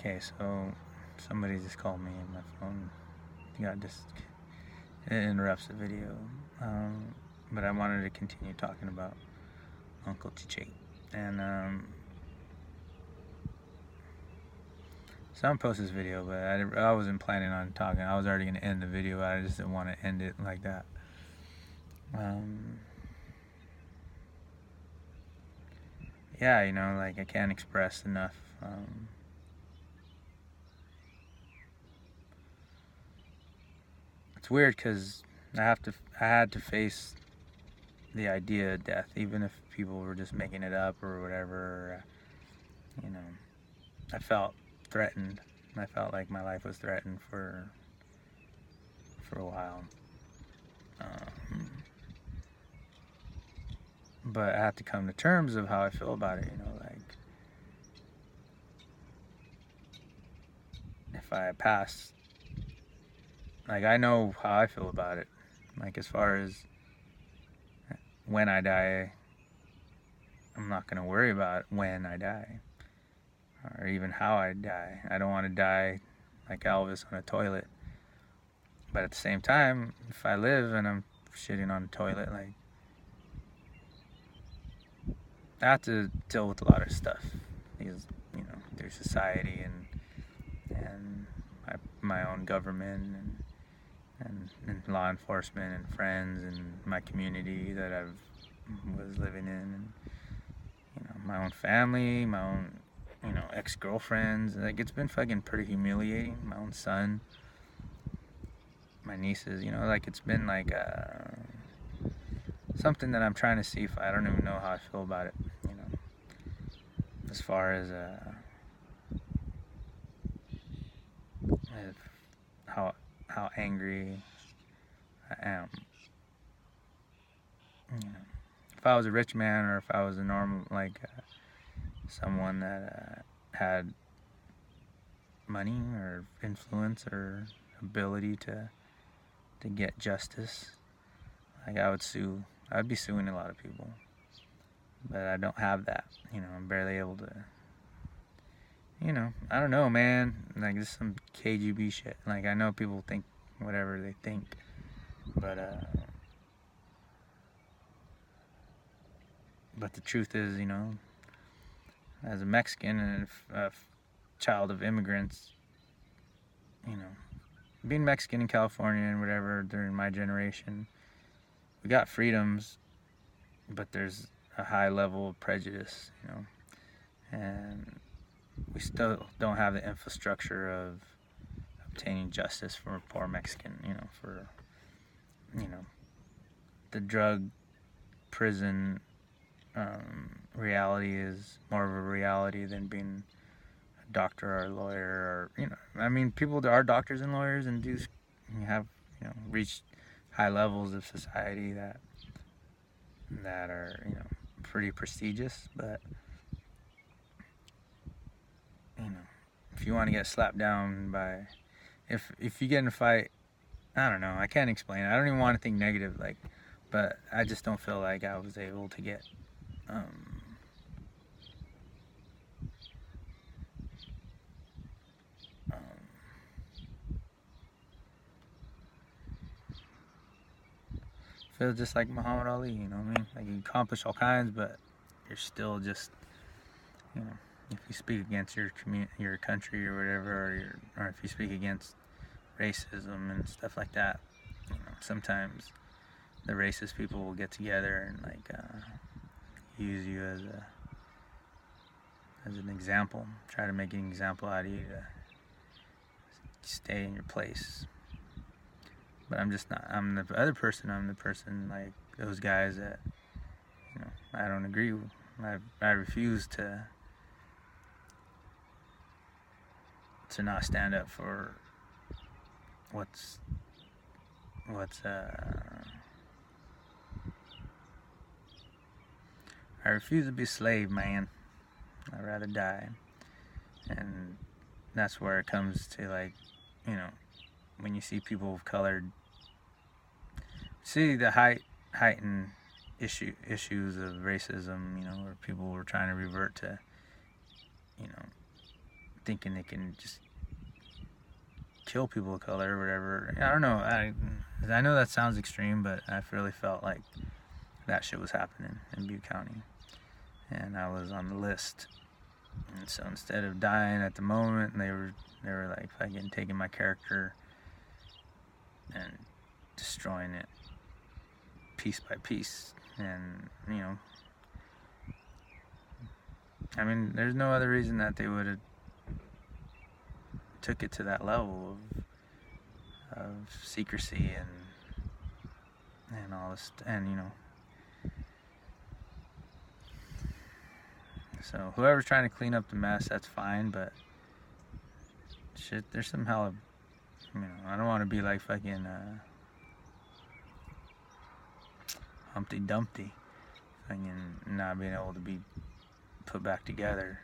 Okay, so somebody just called me on my phone. It interrupts the video. But I wanted to continue talking about Uncle Chiche. And so I'm gonna post this video, but I wasn't planning on talking. I was already gonna end the video, but I just didn't want to end it like that. Yeah, like I can't express enough. It's weird because I had to face the idea of death, even if people were just making it up or whatever. I felt threatened. I felt like my life was threatened for a while. But I have to come to terms of how I feel about it. Like if I pass, like I know how I feel about it. Like as far as when I die, I'm not gonna worry about when I die, or even how I die. I don't want to die like Elvis on a toilet. But at the same time, if I live and I'm shitting on a toilet, like I have to deal with a lot of stuff because through society and my own government and law enforcement and friends and my community that I was living in, and my own family, my own ex-girlfriends. Like it's been fucking pretty humiliating. My own son, my nieces, like it's been like something that I'm trying to see if I don't even know how I feel about it. As far as how angry I am. If I was a rich man, or if I was a normal, like someone that had money or influence or ability to get justice, like I would be suing a lot of people. But I don't have that. I'm barely able to. I don't know, man. Like this is some KGB shit. Like I know people think whatever they think, but the truth is, as a Mexican and a child of immigrants, being Mexican in California and whatever during my generation, we got freedoms, but there's a high level of prejudice, and we still don't have the infrastructure of obtaining justice for a poor Mexican, for the drug prison reality is more of a reality than being a doctor or a lawyer, or people are doctors and lawyers and do have reached high levels of society that are pretty prestigious. But if you want to get slapped down by if you get in a fight, I don't know, I can't explain it. I don't even want to think negative, but I just don't feel like I was able to get feel just like Muhammad Ali, you know what I mean? Like you accomplish all kinds, but you're still just, if you speak against your your country or whatever, or if you speak against racism and stuff like that, sometimes the racist people will get together and use you as an example, try to make an example out of you to stay in your place. But I'm just not. I'm the other person. I'm the person like those guys that I don't agree with. I refuse to not stand up for what's I refuse to be a slave, man. I'd rather die. And that's where it comes to when you see people of color, see the heightened issues of racism, where people were trying to revert to, thinking they can just kill people of color or whatever. I don't know. I know that sounds extreme, but I really felt like that shit was happening in Butte County, and I was on the list. And so instead of dying at the moment, they were like fucking taking my character and destroying it piece by piece. And I mean, there's no other reason that they would have took it to that level of secrecy and all this, and so whoever's trying to clean up the mess, that's fine, but shit, there's some hella, I don't want to be like fucking Humpty Dumpty, fucking not being able to be put back together.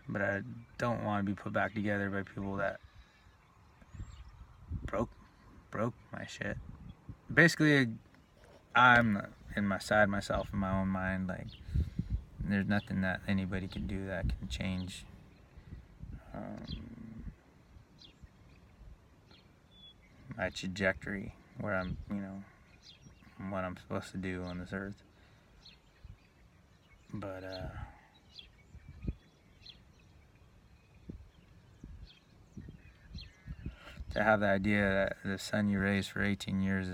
But I don't want to be put back together by people that broke my shit. Basically, I'm inside myself in my own mind. Like, there's nothing that anybody can do that can change my trajectory, where I'm, what I'm supposed to do on this earth. But to have the idea that the son you raised for 18 years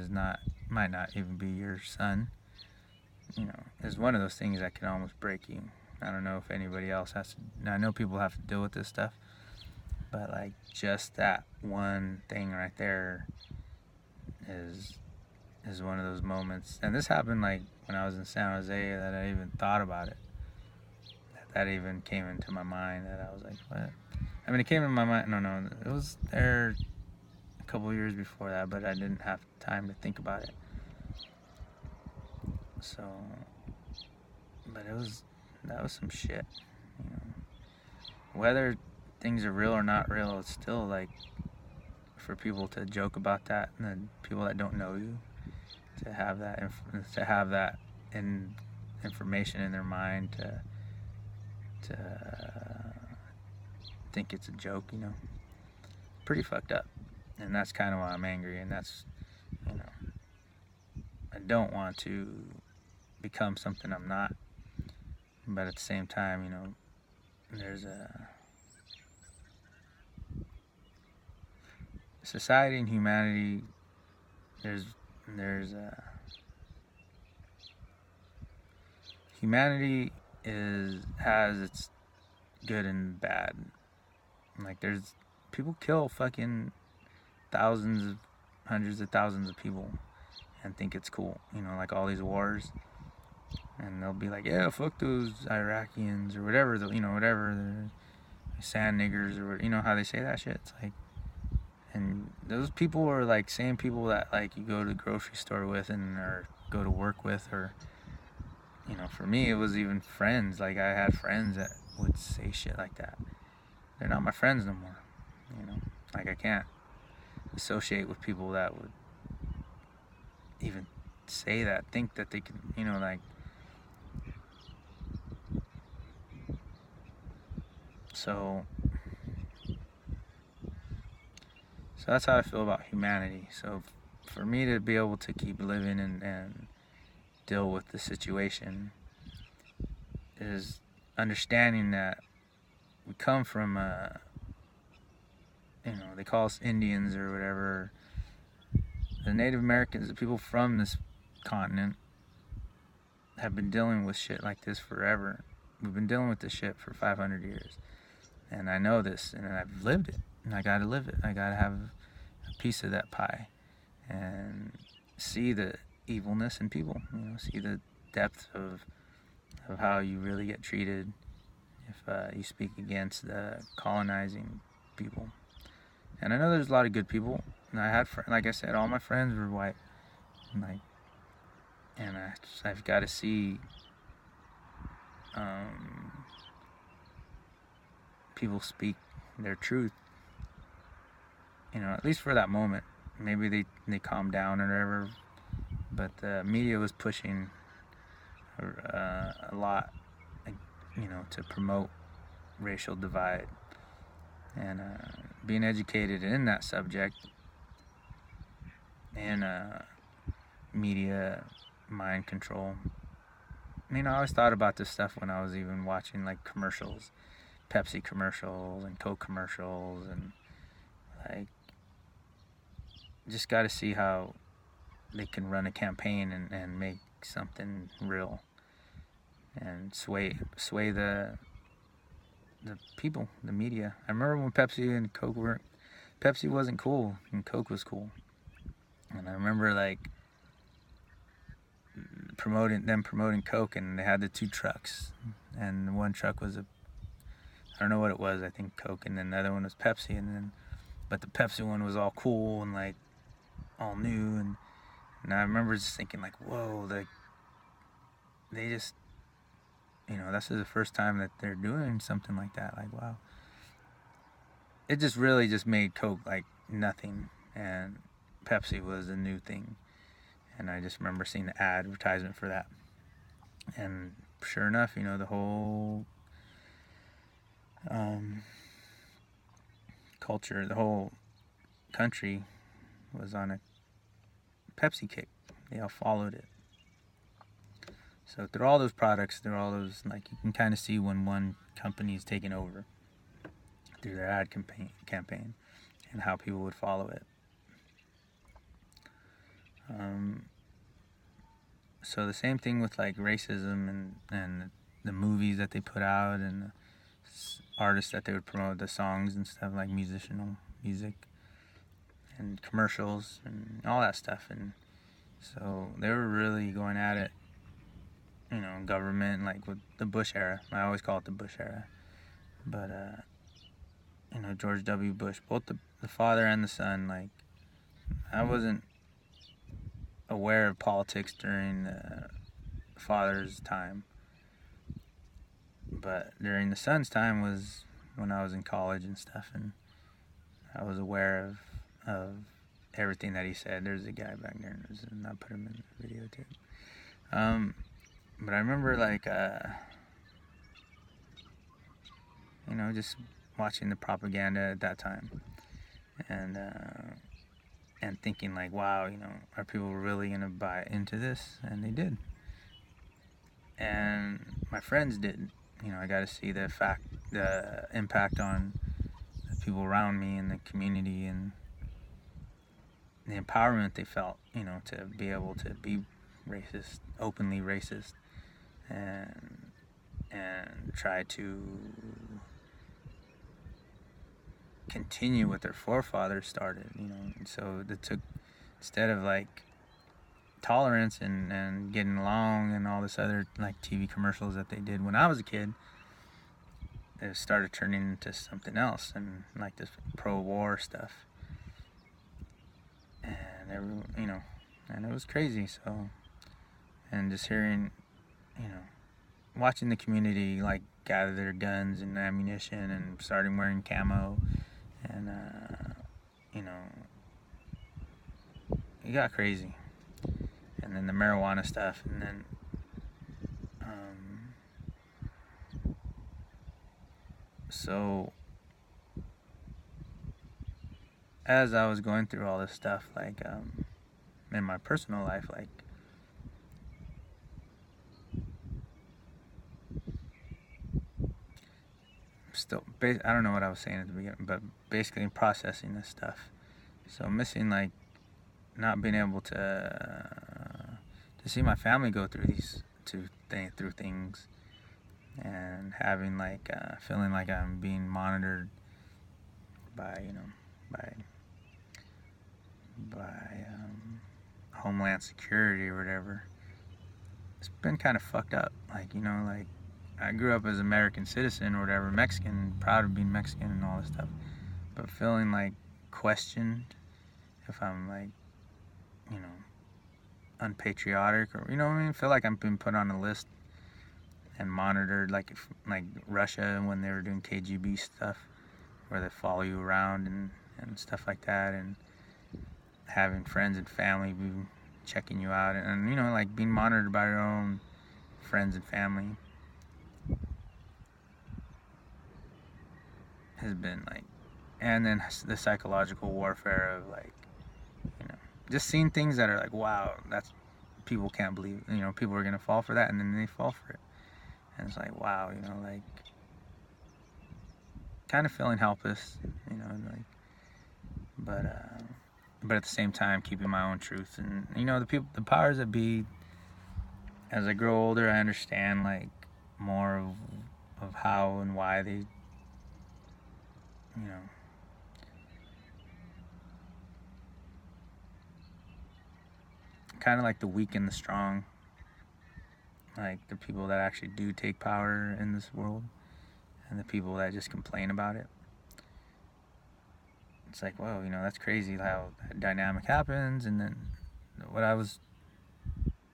might not even be your son, is one of those things that can almost break you. I don't know if anybody else has to. I know people have to deal with this stuff, but like just that one thing right there is one of those moments. And this happened like when I was in San Jose, that I even thought about it. That even came into my mind, that I was like, what? I mean, it came in my mind. No, it was there a couple years before that, but I didn't have time to think about it. So, but that was some shit. Whether things are real or not real, it's still like, for people to joke about that, and then people that don't know you to have that information in their mind to think it's a joke, pretty fucked up. And that's kind of why I'm angry, and that's, I don't want to become something I'm not, but at the same time, there's a society and humanity, there's humanity has its good and bad. Like, there's people kill fucking hundreds of thousands of people and think it's cool, like all these wars, and they'll be like, yeah, fuck those Iraqians or whatever, whatever, the sand niggers, or how they say that shit. It's like, and those people are like same people that like you go to the grocery store with or go to work with, or for me it was even friends. Like, I had friends that would say shit like that. They're not my friends no more. Like, I can't associate with people that would even say that, think that they can, like. So that's how I feel about humanity. So for me to be able to keep living and deal with the situation is understanding that we come from they call us Indians or whatever. The Native Americans, the people from this continent, have been dealing with shit like this forever. We've been dealing with this shit for 500 years. And I know this, and I've lived it, and I gotta live it. I gotta have a piece of that pie and see the evilness in people, see the depth of how you really get treated if you speak against the colonizing people. And I know there's a lot of good people, and I had, like I said, all my friends were white, and I've got to see people speak their truth, at least for that moment. Maybe they calm down or whatever, but the media was pushing a lot, to promote racial divide, and being educated in that subject and media mind control. I always thought about this stuff when I was even watching like commercials, Pepsi commercials and Coke commercials, and like just got to see how they can run a campaign and make something real and sway the people, the media. I remember when Pepsi and Coke were, Pepsi wasn't cool and Coke was cool, and I remember like promoting Coke, and they had the two trucks, and one truck was I don't know what it was, I think Coke, and then the other one was Pepsi, but the Pepsi one was all cool and like all new, and I remember just thinking like, whoa, they just, this is the first time that they're doing something like that. Like, wow. It just really just made Coke like nothing, and Pepsi was a new thing. And I just remember seeing the advertisement for that. And sure enough, the whole culture, the whole country was on a Pepsi kick. They all followed it. So through all those products, through all those, like, you can kind of see when one company is taking over through their ad campaign and how people would follow it. So the same thing with like racism and the movies that they put out and the artists that they would promote, the songs and stuff, like music and commercials and all that stuff. And so they were really going at it, government, like with the Bush era. I always call it the Bush era. But, George W. Bush, both the father and the son, like, I wasn't aware of politics during the father's time. But during the son's time was when I was in college and stuff, and I was aware of everything that he said. There's a guy back there, and I put him in the videotape. But I remember like, just watching the propaganda at that time, and thinking like, wow, are people really gonna buy into this? And they did. And my friends did. I got to see the impact on the people around me and the community, and the empowerment they felt, to be able to be racist, openly racist, and try to continue what their forefathers started, And so it took, instead of like tolerance and getting along and all this other like TV commercials that they did when I was a kid, it started turning into something else, and like this pro-war stuff, and everyone, and it was crazy. So, and just hearing, watching the community like gather their guns and ammunition and starting wearing camo, and it got crazy. And then the marijuana stuff, and then so as I was going through all this stuff, like in my personal life, like still, I don't know what I was saying at the beginning, but basically processing this stuff. So missing, like, not being able to see my family go through through things, and having like feeling like I'm being monitored by Homeland Security or whatever. It's been kind of fucked up. Like, like I grew up as an American citizen or whatever, Mexican, proud of being Mexican and all this stuff, but feeling like questioned if I'm like, unpatriotic, or feel like I'm being put on a list and monitored, like Russia when they were doing KGB stuff, where they follow you around and stuff like that, and having friends and family be checking you out, and like being monitored by your own friends and family has been like and then the psychological warfare of like, you know, just seeing things that are like, wow, that's, people can't believe, you know, people are gonna fall for that, and then they fall for it, and it's like, wow, you know, like, kind of feeling helpless, you know, like, but but at the same time keeping my own truth, and you know, the people, the powers that be. As I grow older, I understand like more of how and why they, you know, kind of like the weak and the strong, like the people that actually do take power in this world, and the people that just complain about it. It's like, whoa, you know, that's crazy how that dynamic happens. And then what I was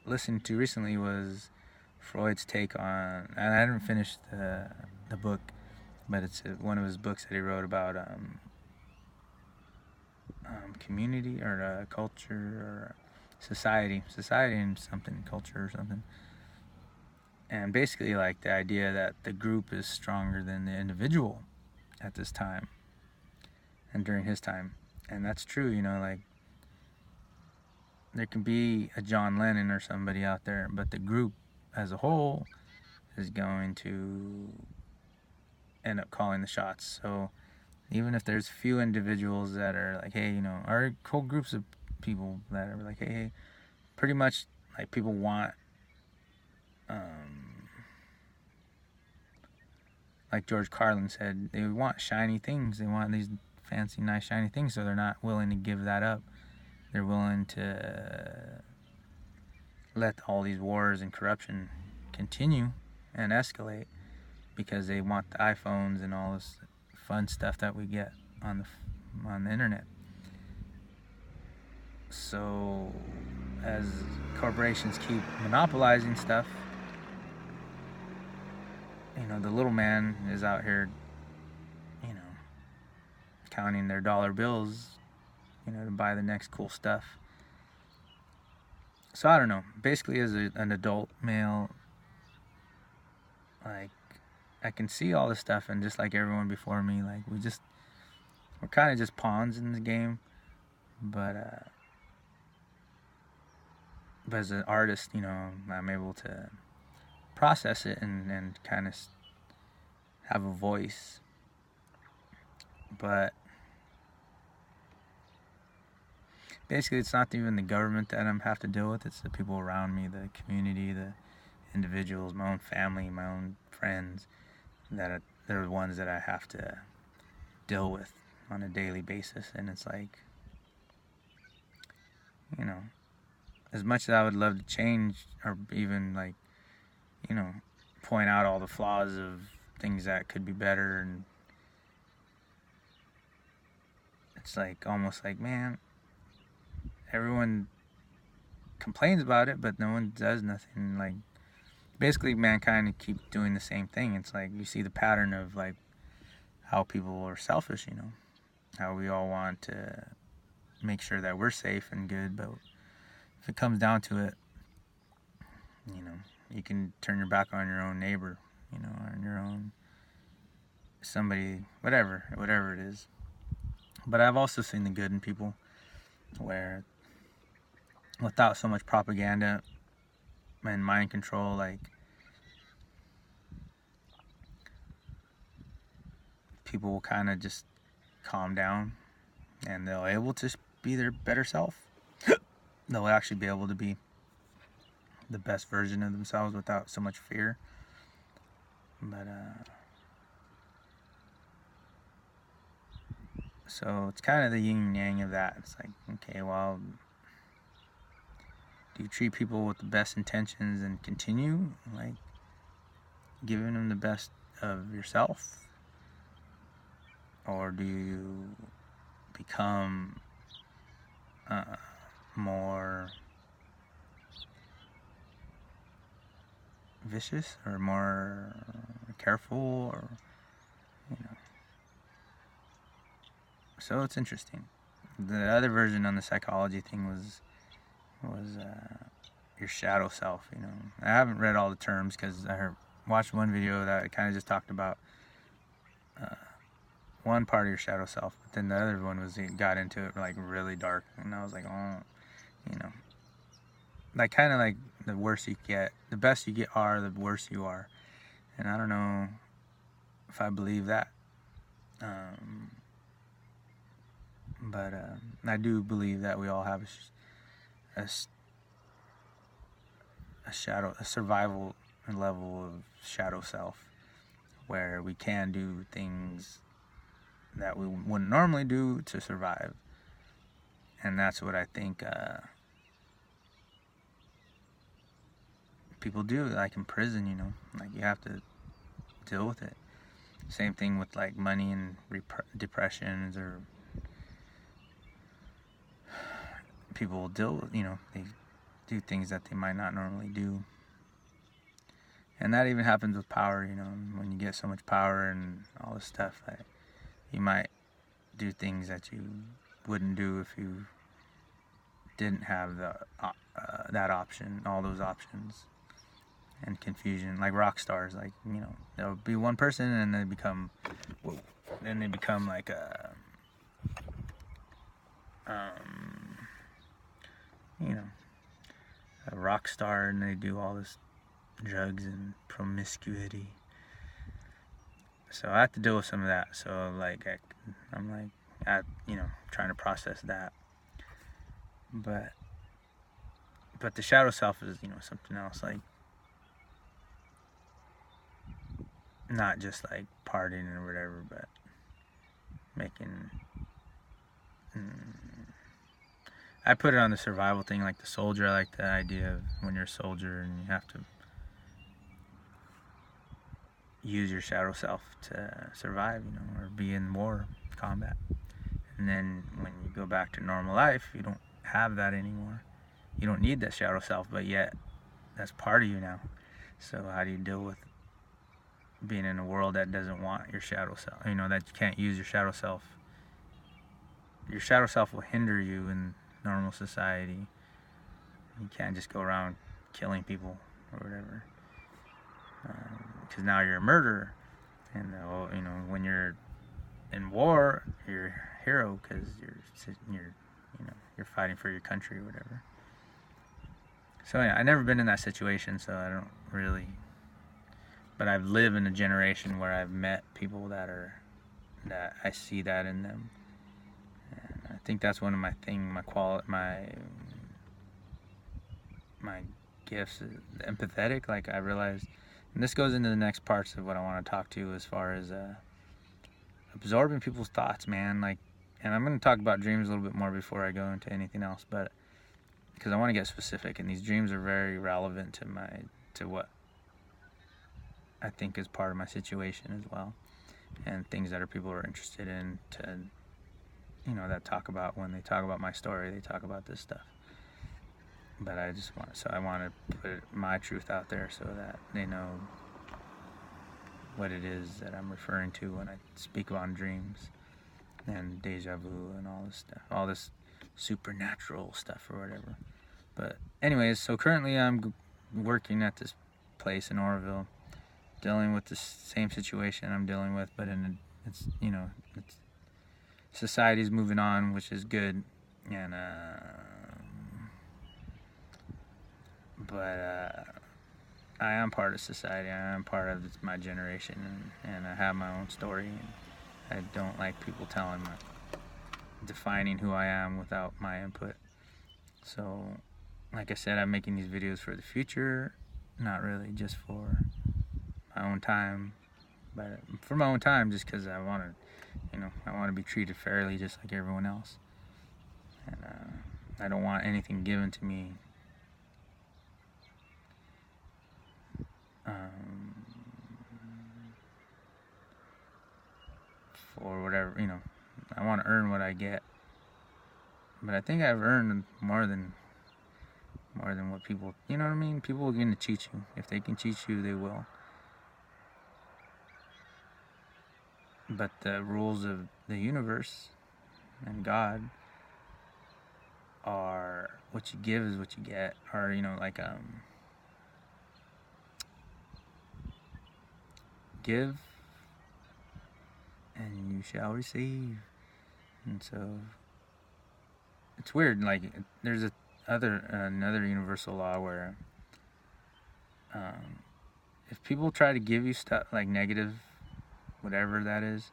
listening to recently was Freud's take on, and I didn't finish the book, but it's one of his books that he wrote about community or culture or society and something, culture or something. And basically, like the idea that the group is stronger than the individual at this time and during his time. And that's true, you know, like there can be a John Lennon or somebody out there, but the group as a whole is going to end up calling the shots. So even if there's few individuals that are like, hey, you know, or whole groups of people that are like, hey, pretty much like people want, um, like George Carlin said, they want shiny things. They want these fancy, nice, shiny things, so they're not willing to give that up. They're willing to let all these wars and corruption continue and escalate because they want the iPhones and all this fun stuff that we get on the internet. So as corporations keep monopolizing stuff, you know, the little man is out here, you know, counting their dollar bills, you know, to buy the next cool stuff. So I don't know. Basically, as an adult male, like I can see all this stuff, and just like everyone before me, like we're kind of just pawns in the game. But as an artist, you know, I'm able to process it and kind of have a voice. But basically, it's not even the government that I have to deal with. It's the people around me, the community, the individuals, my own family, my own friends, they're the ones that I have to deal with on a daily basis. And it's like, you know, as much as I would love to change or even like, you know, point out all the flaws of things that could be better, and it's like almost like, man, everyone complains about it, but no one does nothing. Like basically, mankind keep doing the same thing. It's like you see the pattern of like how people are selfish, you know, how we all want to make sure that we're safe and good, but if it comes down to it, you know, you can turn your back on your own neighbor, you know, on your own somebody, whatever it is. But I've also seen the good in people where without so much propaganda and mind control, like people will kind of just calm down and they'll able to be their better self. They'll actually be able to be the best version of themselves without so much fear. But so it's kind of the yin and yang of that. It's like, okay, well, do you treat people with the best intentions and continue like giving them the best of yourself, or do you become more vicious or more careful, or you know? So it's interesting. The other version on the psychology thing was your shadow self. You know, I haven't read all the terms because watched one video that kind of just talked about one part of your shadow self, but then the other one was it got into it like really dark, and I was like, oh, you know, like kind of like the worse you get, the best you get are the worse you are, and I don't know if I believe that, but I do believe that we all have a a survival level of shadow self, where we can do things that we wouldn't normally do to survive. And that's what I think people do, like in prison, you know, like you have to deal with it. Same thing with like money and depressions, or people deal with, you know, they do things that they might not normally do. And that even happens with power, you know, when you get so much power and all this stuff, that you might do things that you wouldn't do if you didn't have the that option, all those options. And confusion, like rock stars, like, you know, there'll be one person and they become, whoa, then they become like a, you know, a rock star, and they do all this drugs and promiscuity. So I have to deal with some of that. So like I'm like, you know, trying to process that. But the shadow self is, you know, something else, like not just like partying or whatever, but making. I put it on the survival thing, like the soldier. I like the idea of when you're a soldier and you have to use your shadow self to survive, you know, or be in war, combat. And then when you go back to normal life, you don't have that anymore. You don't need that shadow self, but yet that's part of you now. So how do you deal with being in a world that doesn't want your shadow self? You know, that you can't use your shadow self. Your shadow self will hinder you in normal society. You can't just go around killing people or whatever, because now you're a murderer. And you know, when you're in war, you're a hero because you're fighting for your country or whatever. So yeah, I've never been in that situation, so I don't really. But I've lived in a generation where I've met people that I see that in them, and I think that's one of my my gifts is empathetic. Like I realized, and this goes into the next parts of what I want to talk to, as far as absorbing people's thoughts, man. Like, and I'm going to talk about dreams a little bit more before I go into anything else, but because I want to get specific, and these dreams are very relevant to what I think is part of my situation as well, and things that people are interested in to, you know, that talk about, when they talk about my story, they talk about this stuff. But I want to put my truth out there so that they know what it is that I'm referring to when I speak on dreams and deja vu and all this stuff, all this supernatural stuff or whatever. But anyways, so currently I'm working at this place in Oroville, dealing with the same situation I'm dealing with, but it's, you know, it's society's moving on, which is good, and but I am part of society. I am part of my generation, and I have my own story. And I don't like people defining who I am without my input. So, like I said, I'm making these videos for the future, not really just for my own time, but for my own time, just because I want to, you know, I want to be treated fairly, just like everyone else. And I don't want anything given to me for whatever, you know. I want to earn what I get, but I think I've earned more than what people, you know what I mean? People are going to cheat you. If they can cheat you, they will. But the rules of the universe and God are, what you give is what you get. Or, you know, like give and you shall receive. And so it's weird. Like there's another universal law where um, if people try to give you stuff like negative, whatever that is,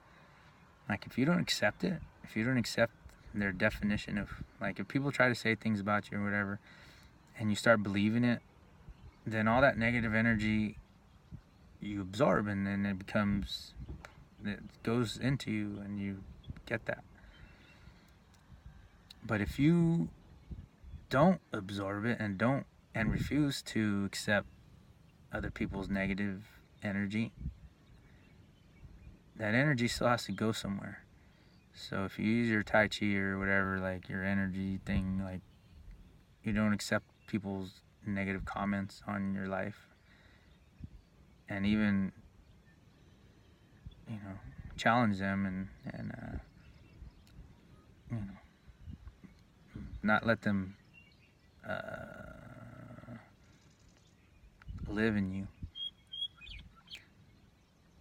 like if you don't accept it, if you don't accept their definition of, like, if people try to say things about you or whatever, and you start believing it, then all that negative energy you absorb, and then it goes into you, and you get that. But if you don't absorb it and refuse to accept other people's negative energy, that energy still has to go somewhere. So if you use your Tai Chi or whatever, like your energy thing, like you don't accept people's negative comments on your life, and even, challenge them, and not let them live in you,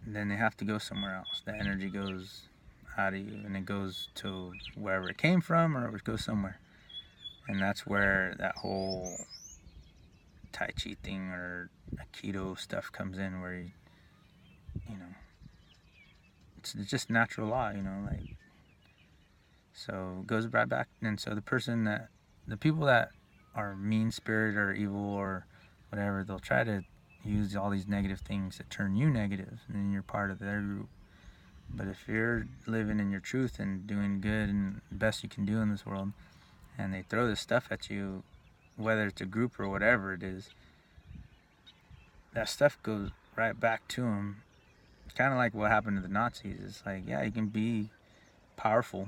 then they have to go somewhere else. The energy goes out of you, and it goes to wherever it came from, or it goes somewhere. And that's where that whole Tai Chi thing or Aikido stuff comes in, where it's just natural law, like, so it goes right back. And so the people that are mean spirited or evil or whatever, they'll try to use all these negative things that turn you negative, and then you're part of their group. But if you're living in your truth and doing good and the best you can do in this world, and they throw this stuff at you, whether it's a group or whatever it is, that stuff goes right back to them. It's kind of like what happened to the Nazis. It's like, yeah, you can be powerful,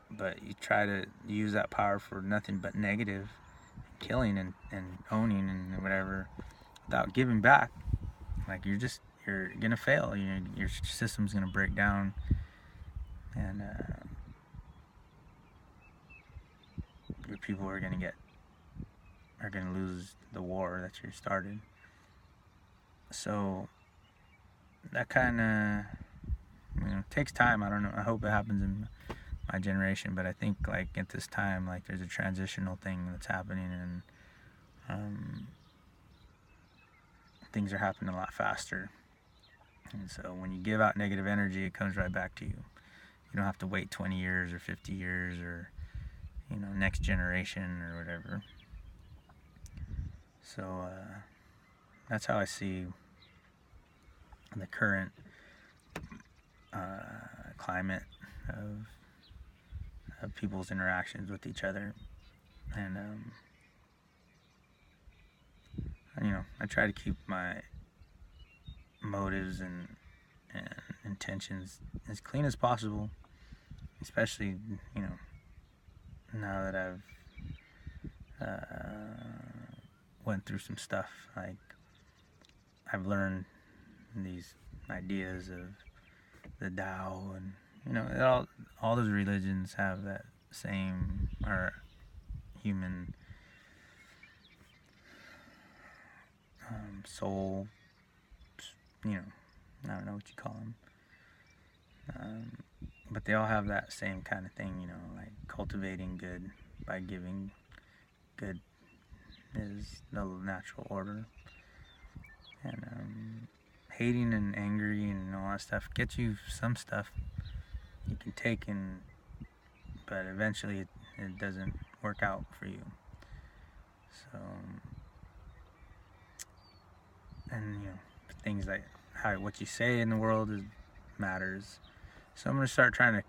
but you try to use that power for nothing but negative, killing and owning and whatever, without giving back. Like you're gonna fail. Your system's gonna break down, and your people are gonna lose the war that you started. So that kind of takes time. I don't know. I hope it happens in my generation, but I think like at this time, like there's a transitional thing that's happening, and things are happening a lot faster. And so when you give out negative energy, it comes right back to you. You don't have to wait 20 years or 50 years or next generation or whatever. So that's how I see the current climate of people's interactions with each other. And I try to keep my motives and intentions as clean as possible, especially now that I've went through some stuff. Like I've learned these ideas of the Tao, and all those religions have that same, or human soul, I don't know what you call them, but they all have that same kind of thing, like cultivating good by giving. Good is the natural order, and hating and angry and all that stuff gets you some stuff you can take, but eventually it doesn't work out for you. So, and things like what you say in the world matters. So I'm gonna start trying to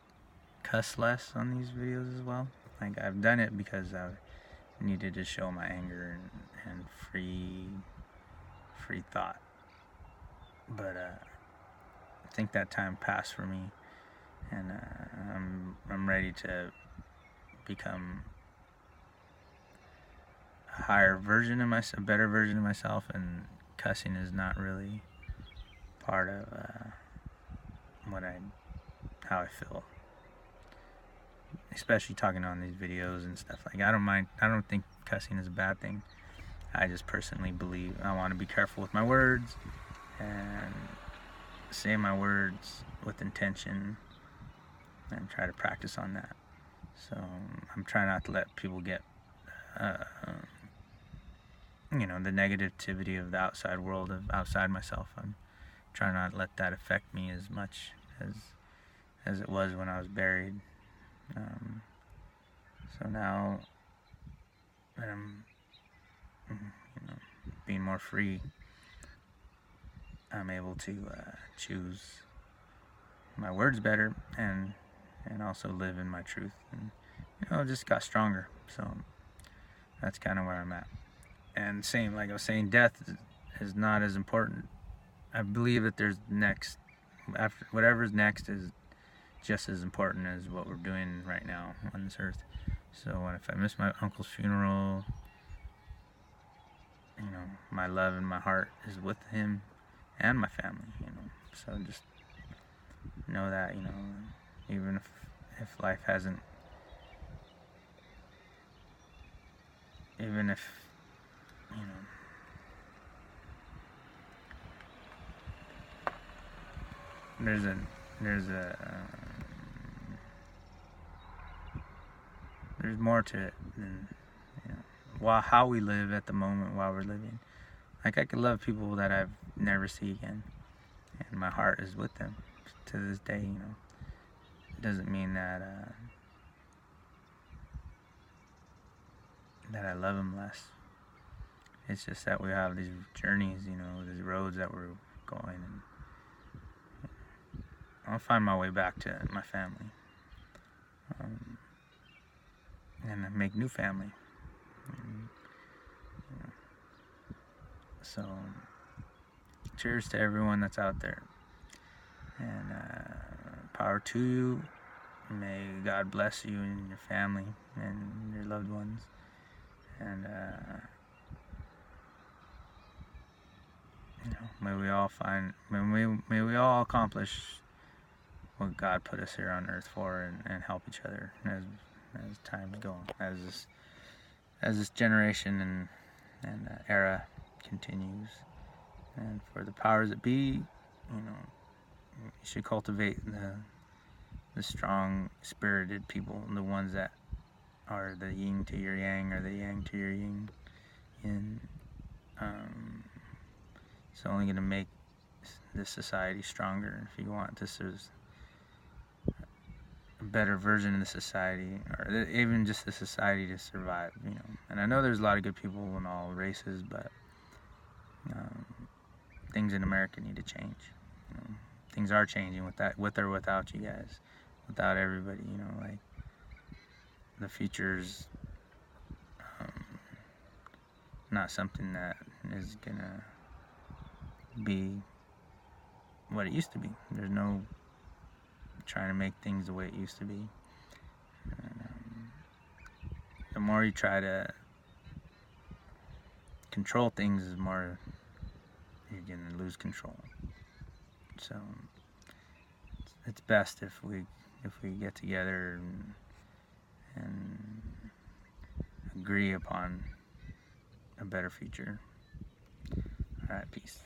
cuss less on these videos as well. Like I've done it because I needed to show my anger and free thought. But I think that time passed for me, and I'm ready to become a higher version of myself, a better version of myself, and cussing is not really part of how I feel. Especially talking on these videos and stuff. Like I don't think cussing is a bad thing. I just personally believe I want to be careful with my words and say my words with intention, and try to practice on that. So I'm trying not to let people get, the negativity of the outside world, of outside myself. I'm trying not to let that affect me as much as it was when I was buried. So now that I'm, being more free, I'm able to choose my words better and also live in my truth, and just got stronger. So that's kind of where I'm at. And same, like I was saying, death is not as important. I believe that there's next, after whatever's next is just as important as what we're doing right now on this earth. So if I miss my uncle's funeral, my love and my heart is with him and my family. So just know that, even if life hasn't, even if, there's a there's more to it than how we live at the moment while we're living. Like, I could love people that I've never see again, and my heart is with them to this day. It doesn't mean that that I love them less. It's just that we have these journeys, these roads that we're going, and I'll find my way back to my family, and make new family. So, cheers to everyone that's out there, and power to you. May God bless you and your family and your loved ones, and may we all may we all accomplish what God put us here on earth for, and help each other as times go, as this generation and era continues. And for the powers that be, you should cultivate the strong spirited people, the ones that are the yin to your yang, or the yang to your yin. It's only going to make this society stronger. If you want this as a better version of the society, or even just the society to survive, And I know there's a lot of good people in all races, but things in America need to change. Things are changing with or without you guys, without everybody. Like, the future's not something that is gonna be what it used to be. There's no trying to make things the way it used to be. And, the more you try to control things, the more you're gonna lose control. So it's best if we get together and agree upon a better future. All right, peace.